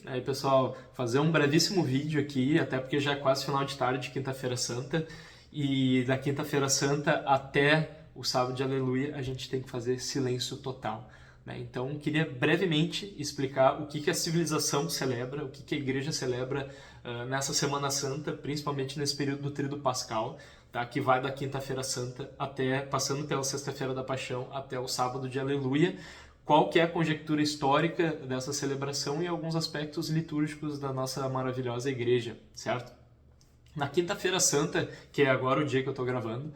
Aí, pessoal, fazer um brevíssimo vídeo aqui, até porque já é quase final de tarde de Quinta-feira Santa, e da Quinta-feira Santa até o Sábado de Aleluia a gente tem que fazer silêncio total, né? Então, queria brevemente explicar o que a civilização celebra, o que a igreja celebra nessa Semana Santa, principalmente nesse período do Tríduo Pascal, tá? Que vai da Quinta-feira Santa até, passando pela Sexta-feira da Paixão, até o Sábado de Aleluia. Qual que é a conjectura histórica dessa celebração e alguns aspectos litúrgicos da nossa maravilhosa igreja, certo? Na Quinta-feira Santa, que é agora o dia que eu estou gravando,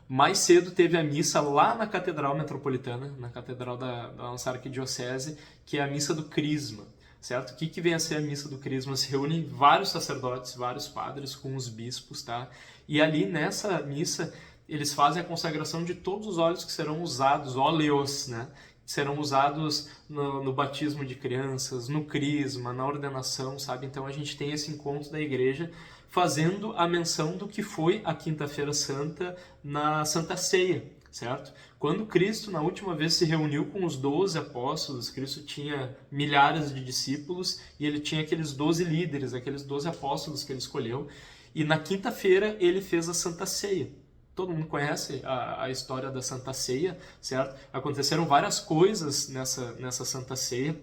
mais cedo teve a missa lá na Catedral Metropolitana, na Catedral da nossa Arquidiocese, que é a Missa do Crisma, certo? O que vem a ser a Missa do Crisma? Se reúnem vários sacerdotes, vários padres com os bispos, tá? E ali nessa missa eles fazem a consagração de todos os óleos que serão usados, óleos, né? Serão usados no batismo de crianças, no crisma, na ordenação, sabe? Então a gente tem esse encontro da igreja fazendo a menção do que foi a Quinta-feira Santa na Santa Ceia, certo? Quando Cristo, na última vez, se reuniu com os 12 apóstolos, Cristo tinha milhares de discípulos e ele tinha aqueles 12 líderes, aqueles 12 apóstolos que ele escolheu, e na quinta-feira ele fez a Santa Ceia. Todo mundo conhece a história da Santa Ceia, certo? Aconteceram várias coisas nessa Santa Ceia,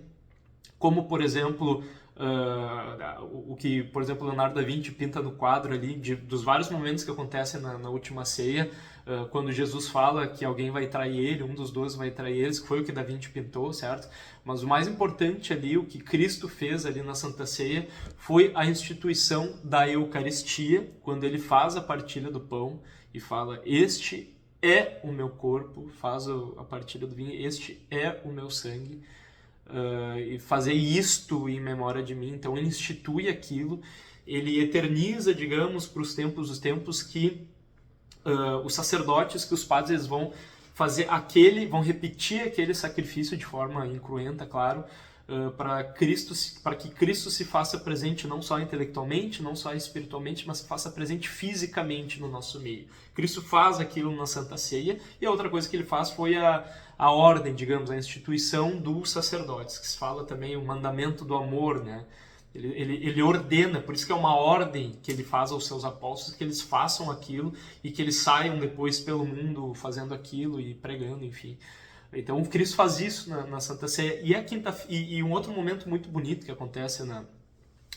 como, por exemplo, o que, por exemplo, Leonardo da Vinci pinta no quadro ali, dos vários momentos que acontecem na última ceia, quando Jesus fala que alguém vai trair ele, um dos 12 vai trair eles, que foi o que da Vinci pintou, certo? Mas o mais importante ali, o que Cristo fez ali na Santa Ceia, foi a instituição da Eucaristia, quando ele faz a partilha do pão e fala: este é o meu corpo, faz a partilha do vinho, este é o meu sangue, e fazer isto em memória de mim. Então ele institui aquilo, ele eterniza, digamos, para os tempos que os sacerdotes, que os padres, eles vão fazer vão repetir aquele sacrifício de forma incruenta, claro, para que Cristo se faça presente não só intelectualmente, não só espiritualmente, mas se faça presente fisicamente no nosso meio. Cristo faz aquilo na Santa Ceia, e a outra coisa que ele faz foi a ordem, digamos, a instituição dos sacerdotes, que se fala também o mandamento do amor, né? Ele ordena, por isso que é uma ordem que ele faz aos seus apóstolos, que eles façam aquilo e que eles saiam depois pelo mundo fazendo aquilo e pregando, enfim. Então o Cristo faz isso na Santa Ceia. E um outro momento muito bonito que acontece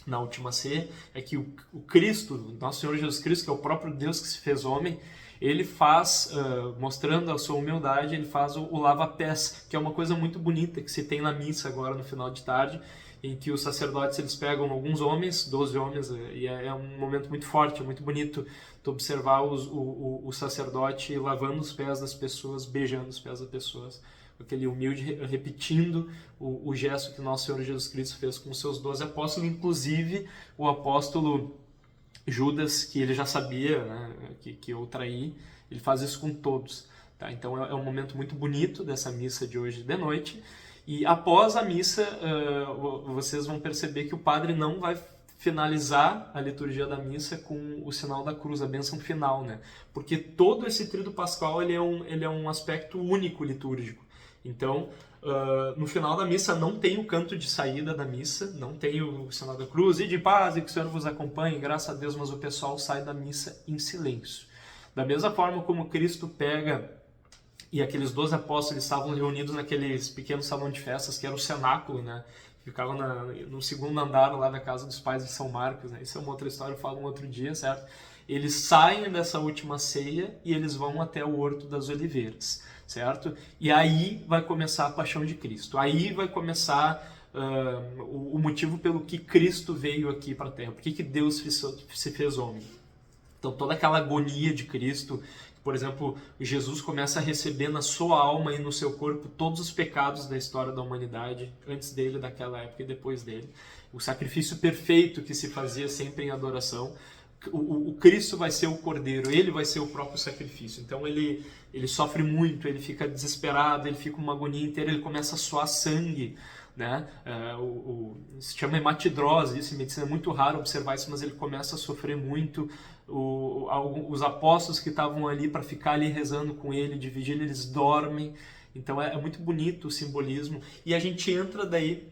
na última ceia é que o Cristo, nosso Senhor Jesus Cristo, que é o próprio Deus que se fez homem, ele faz, mostrando a sua humildade, ele faz o lava-pés, que é uma coisa muito bonita que se tem na missa agora no final de tarde, em que os sacerdotes eles pegam alguns homens, 12 homens, e é um momento muito forte, é muito bonito tu observar o sacerdote lavando os pés das pessoas, beijando os pés das pessoas, aquele humilde repetindo o gesto que nosso Senhor Jesus Cristo fez com os seus 12 apóstolos, inclusive o apóstolo Judas, que ele já sabia, né, que eu traí, ele faz isso com todos. Tá? Então é um momento muito bonito dessa missa de hoje de noite. E após a missa, vocês vão perceber que o padre não vai finalizar a liturgia da missa com o sinal da cruz, a bênção final, né? Porque todo esse Tríduo Pascal ele é um aspecto único litúrgico. Então, no final da missa não tem o canto de saída da missa, não tem o sinal da cruz, e de paz, e que o Senhor vos acompanhe, graças a Deus, mas o pessoal sai da missa em silêncio. Da mesma forma como Cristo pega, e aqueles 12 apóstolos estavam reunidos naqueles pequenos salão de festas, que era o cenáculo, né? Ficava no segundo andar lá da casa dos pais de São Marcos, né? Isso é uma outra história, eu falo um outro dia, certo? Eles saem dessa última ceia e eles vão até o Horto das Oliveiras, certo? E aí vai começar a paixão de Cristo. Aí vai começar o motivo pelo que Cristo veio aqui para a Terra. Por que Deus se fez homem? Então toda aquela agonia de Cristo, por exemplo, Jesus começa a receber na sua alma e no seu corpo todos os pecados da história da humanidade, antes dele, daquela época e depois dele. O sacrifício perfeito que se fazia sempre em adoração. O Cristo vai ser o Cordeiro, ele vai ser o próprio sacrifício. Então ele sofre muito, ele fica desesperado, ele fica uma agonia inteira, ele começa a suar sangue, né? Se chama hematidrose, isso em medicina é muito raro observar isso, mas ele começa a sofrer muito. Os apóstolos que estavam ali para ficar ali rezando com ele de vigília, eles dormem. Então é muito bonito o simbolismo. E a gente entra daí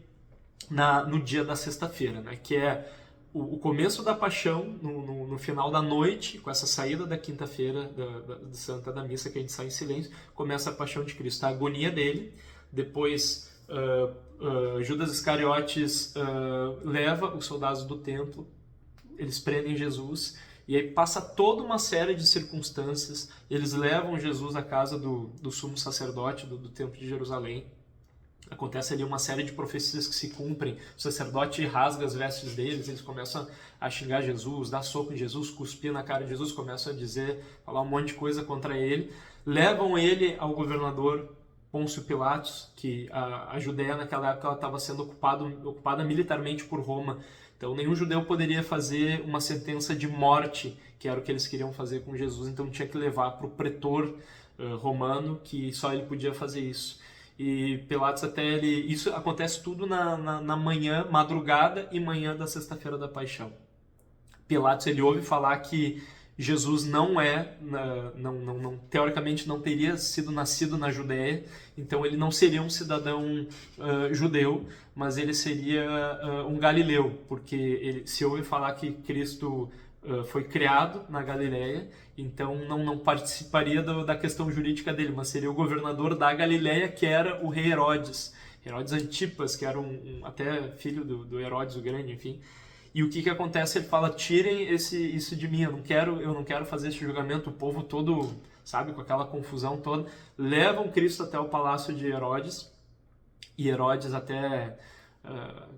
no dia da sexta-feira, né? Que é o começo da paixão, no final da noite, com essa saída da quinta-feira da Santa da Missa, que a gente sai em silêncio, começa a paixão de Cristo, a agonia dele, depois Judas Iscariotes leva os soldados do templo, eles prendem Jesus, e aí passa toda uma série de circunstâncias, eles levam Jesus à casa do sumo sacerdote do templo de Jerusalém. Acontece ali uma série de profecias que se cumprem, o sacerdote rasga as vestes deles, eles começam a xingar Jesus, dar soco em Jesus, cuspir na cara de Jesus, começam a dizer, falar um monte de coisa contra ele, levam ele ao governador Pôncio Pilatos, que a Judéia naquela época estava sendo ocupada militarmente por Roma, então nenhum judeu poderia fazer uma sentença de morte, que era o que eles queriam fazer com Jesus, então tinha que levar para o pretor romano, que só ele podia fazer isso. E Pilatos isso acontece tudo na manhã, madrugada e manhã da sexta-feira da Paixão. Pilatos ele ouve falar que Jesus teoricamente não teria sido nascido na Judéia, então ele não seria um cidadão judeu, mas ele seria um galileu, porque ele se ouve falar que Cristo foi criado na Galileia, então não participaria da questão jurídica dele, mas seria o governador da Galileia, que era o rei Herodes Antipas, que era até filho do Herodes o Grande, enfim. E o que acontece? Ele fala, tirem isso de mim, eu não quero fazer esse julgamento, o povo todo, sabe, com aquela confusão toda, levam Cristo até o palácio de Herodes, e Herodes até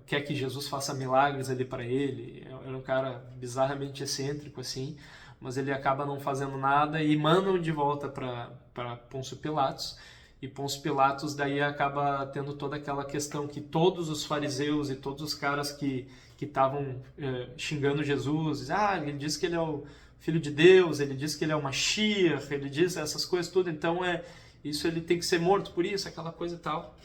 quer que Jesus faça milagres ali para ele, era um cara bizarramente excêntrico assim, mas ele acaba não fazendo nada e mandam de volta para Pôncio Pilatos, e Pôncio Pilatos daí acaba tendo toda aquela questão que todos os fariseus e todos os caras que estavam xingando Jesus, ele diz que ele é o Filho de Deus, ele diz que ele é o Mashiach, ele diz essas coisas tudo, então isso ele tem que ser morto por isso, aquela coisa e tal.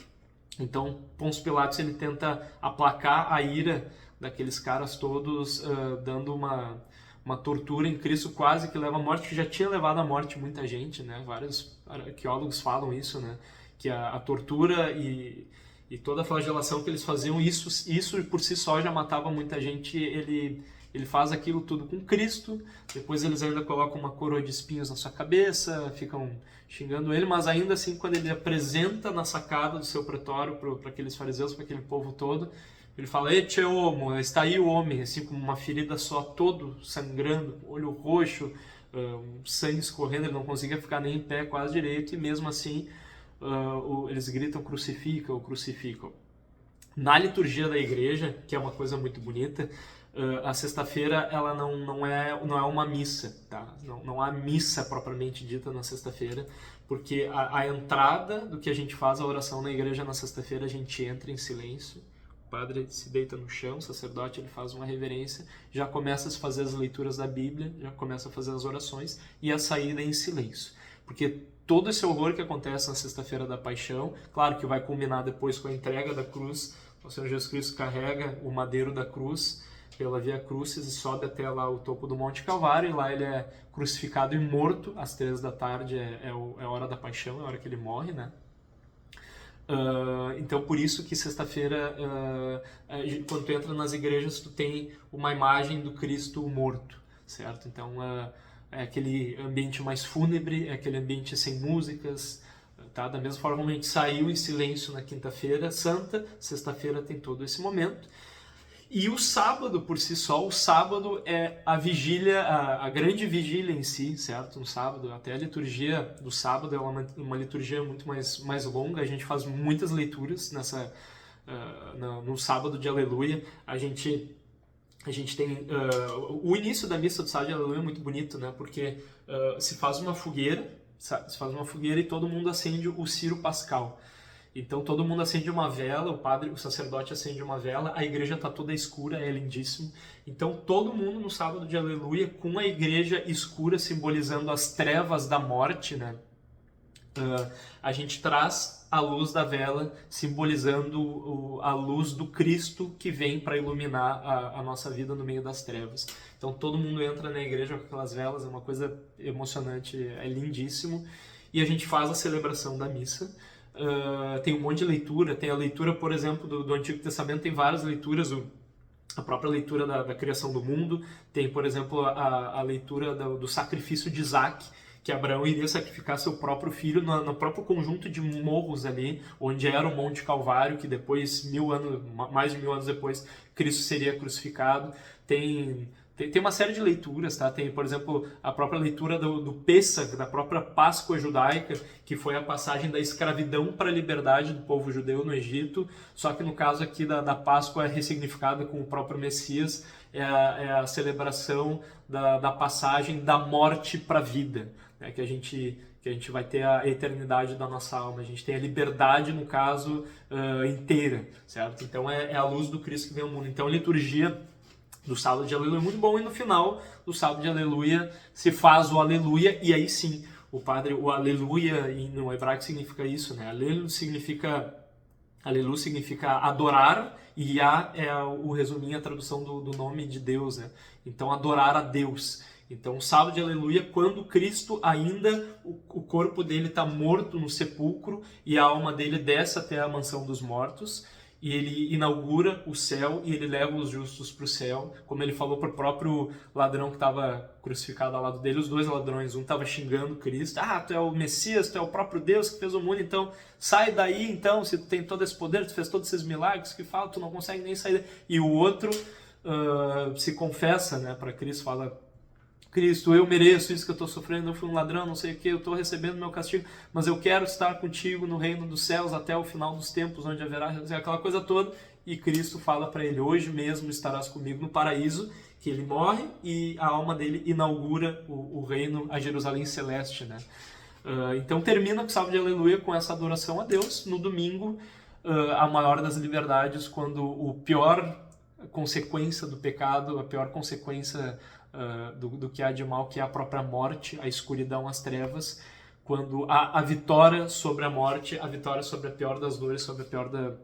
Então, Pôncio Pilatos ele tenta aplacar a ira daqueles caras todos, dando uma tortura em Cristo quase que leva à morte, que já tinha levado à morte muita gente, né? Vários arqueólogos falam isso, né? Que a tortura e toda a flagelação que eles faziam, isso por si só já matava muita gente. Ele faz aquilo tudo com Cristo, depois eles ainda colocam uma coroa de espinhos na sua cabeça, ficam xingando ele, mas ainda assim, quando ele apresenta na sacada do seu pretório para aqueles fariseus, para aquele povo todo, ele fala, Ecce homo, está aí o homem, assim com uma ferida só, todo sangrando, olho roxo, sangue escorrendo, ele não conseguia ficar nem em pé quase direito, e mesmo assim eles gritam crucificam, crucificam. Na liturgia da igreja, que é uma coisa muito bonita, a sexta-feira ela não é uma missa, tá? Não há missa propriamente dita na sexta-feira, porque a entrada do que a gente faz, a oração na igreja na sexta-feira, a gente entra em silêncio, o padre se deita no chão, o sacerdote ele faz uma reverência, já começa a fazer as leituras da Bíblia, já começa a fazer as orações, e a saída é em silêncio, porque todo esse horror que acontece na sexta-feira da Paixão, claro que vai culminar depois com a entrega da cruz, o Senhor Jesus Cristo carrega o madeiro da cruz pela Via Crucis e sobe até lá o topo do Monte Calvário, e lá ele é crucificado e morto, às 3 da tarde é a hora da Paixão, é a hora que ele morre, né? Então por isso que sexta-feira, quando tu entra nas igrejas, tu tem uma imagem do Cristo morto, certo? Então é aquele ambiente mais fúnebre, é aquele ambiente sem músicas, tá? Da mesma forma como a gente saiu em silêncio na quinta-feira santa, sexta-feira tem todo esse momento. E o sábado, por si só, o sábado é a vigília, a grande vigília em si, certo? No sábado, até a liturgia do sábado é uma liturgia muito mais longa, a gente faz muitas leituras no sábado de Aleluia, a gente tem... o início da missa do sábado de Aleluia é muito bonito, né? Porque se faz uma fogueira e todo mundo acende o ciro pascal. Então todo mundo acende uma vela, o sacerdote acende uma vela, a igreja está toda escura, é lindíssimo. Então todo mundo no sábado de Aleluia, com a igreja escura simbolizando as trevas da morte, né? A gente traz a luz da vela simbolizando a luz do Cristo que vem para iluminar a nossa vida no meio das trevas. Então todo mundo entra na igreja com aquelas velas, é uma coisa emocionante, é lindíssimo. E a gente faz a celebração da missa. tem um monte de leitura, tem a leitura, por exemplo, do Antigo Testamento, tem várias leituras, a própria leitura da criação do mundo, tem, por exemplo, a leitura do sacrifício de Isaac, que Abraão iria sacrificar seu próprio filho no próprio conjunto de morros ali, onde era o Monte Calvário, que depois, mais de 1000 anos depois, Cristo seria crucificado. Tem uma série de leituras, tá? Tem, por exemplo, a própria leitura do Pêssag, da própria Páscoa judaica, que foi a passagem da escravidão para a liberdade do povo judeu no Egito, só que no caso aqui da Páscoa é ressignificada com o próprio Messias, é a celebração da passagem da morte para a vida, né? Que a gente vai ter a eternidade da nossa alma, a gente tem a liberdade, no caso, inteira, certo? Então é a luz do Cristo que vem ao mundo. Então a liturgia do sábado de aleluia é muito bom, e no final do sábado de aleluia se faz o aleluia, e aí sim, o aleluia no hebraico significa isso, né? Aleluia significa adorar, e Yah é o resuminho, a tradução do nome de Deus, né? Então adorar a Deus. Então o sábado de aleluia, quando Cristo ainda, o corpo dele está morto no sepulcro e a alma dele desce até a mansão dos mortos, e ele inaugura o céu e ele leva os justos para o céu, como ele falou para o próprio ladrão que estava crucificado ao lado dele. Os dois ladrões, um estava xingando Cristo: tu é o Messias, tu é o próprio Deus que fez o mundo, então sai daí, então, se tu tem todo esse poder, tu fez todos esses milagres que falam, tu não consegue nem sair daí. E o outro se confessa, né, para Cristo, fala: Cristo, eu mereço isso que eu estou sofrendo, eu fui um ladrão, não sei o que, eu estou recebendo meu castigo, mas eu quero estar contigo no reino dos céus até o final dos tempos, onde haverá aquela coisa toda. E Cristo fala para ele: hoje mesmo estarás comigo no paraíso, que ele morre e a alma dele inaugura o reino, a Jerusalém celeste, né? Então termina o sábado de aleluia com essa adoração a Deus. No domingo, a maior das liberdades, quando o pior consequência do pecado, a pior consequência do que há de mal, que é a própria morte, a escuridão, as trevas, quando há a vitória sobre a morte, a vitória sobre a pior das dores, sobre a pior da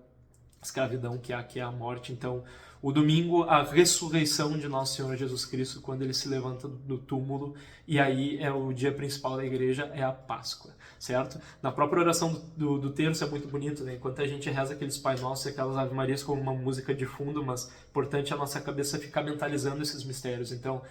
escravidão, que é a morte. Então, o domingo, a ressurreição de nosso Senhor Jesus Cristo, quando ele se levanta do túmulo, e aí é o dia principal da igreja, é a Páscoa, certo? Na própria oração do terço é muito bonito, né? Enquanto a gente reza aqueles Pai Nosso e aquelas Ave Marias com uma música de fundo, mas importante a nossa cabeça ficar mentalizando esses mistérios. Então,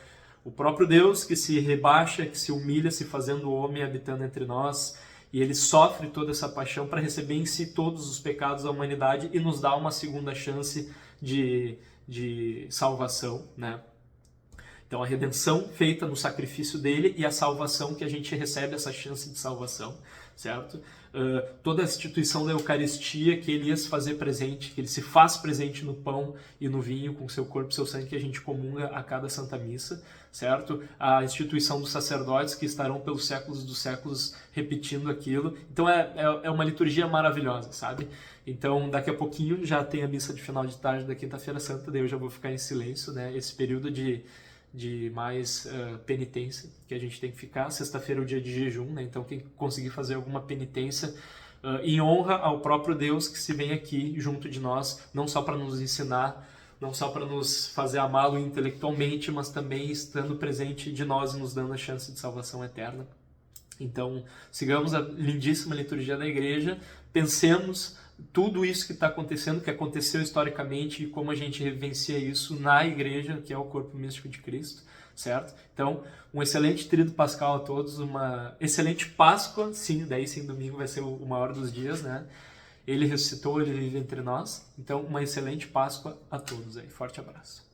o próprio Deus que se rebaixa, que se humilha, se fazendo homem, habitando entre nós, e ele sofre toda essa paixão para receber em si todos os pecados da humanidade e nos dar uma segunda chance de salvação, né? Então a redenção feita no sacrifício dele e a salvação que a gente recebe, essa chance de salvação, certo? Toda a instituição da Eucaristia, que ele ia se fazer presente, que ele se faz presente no pão e no vinho, com seu corpo e seu sangue, que a gente comunga a cada Santa Missa, certo? A instituição dos sacerdotes, que estarão pelos séculos dos séculos repetindo aquilo. Então é uma liturgia maravilhosa, sabe? Então daqui a pouquinho já tem a missa de final de tarde da Quinta-feira Santa, daí eu já vou ficar em silêncio, né? Esse período de mais penitência que a gente tem que ficar. Sexta-feira é o dia de jejum, né? Então quem conseguir fazer alguma penitência em honra ao próprio Deus que se vem aqui junto de nós, não só para nos ensinar, não só para nos fazer amá-lo intelectualmente, mas também estando presente de nós e nos dando a chance de salvação eterna. Então sigamos a lindíssima liturgia da igreja, pensemos tudo isso que está acontecendo, que aconteceu historicamente, e como a gente vivencia isso na igreja, que é o corpo místico de Cristo, certo? Então, um excelente tríduo pascal a todos, uma excelente Páscoa, sim, daí sim, domingo vai ser o maior dos dias, né? Ele ressuscitou, ele vive entre nós, então uma excelente Páscoa a todos aí, forte abraço.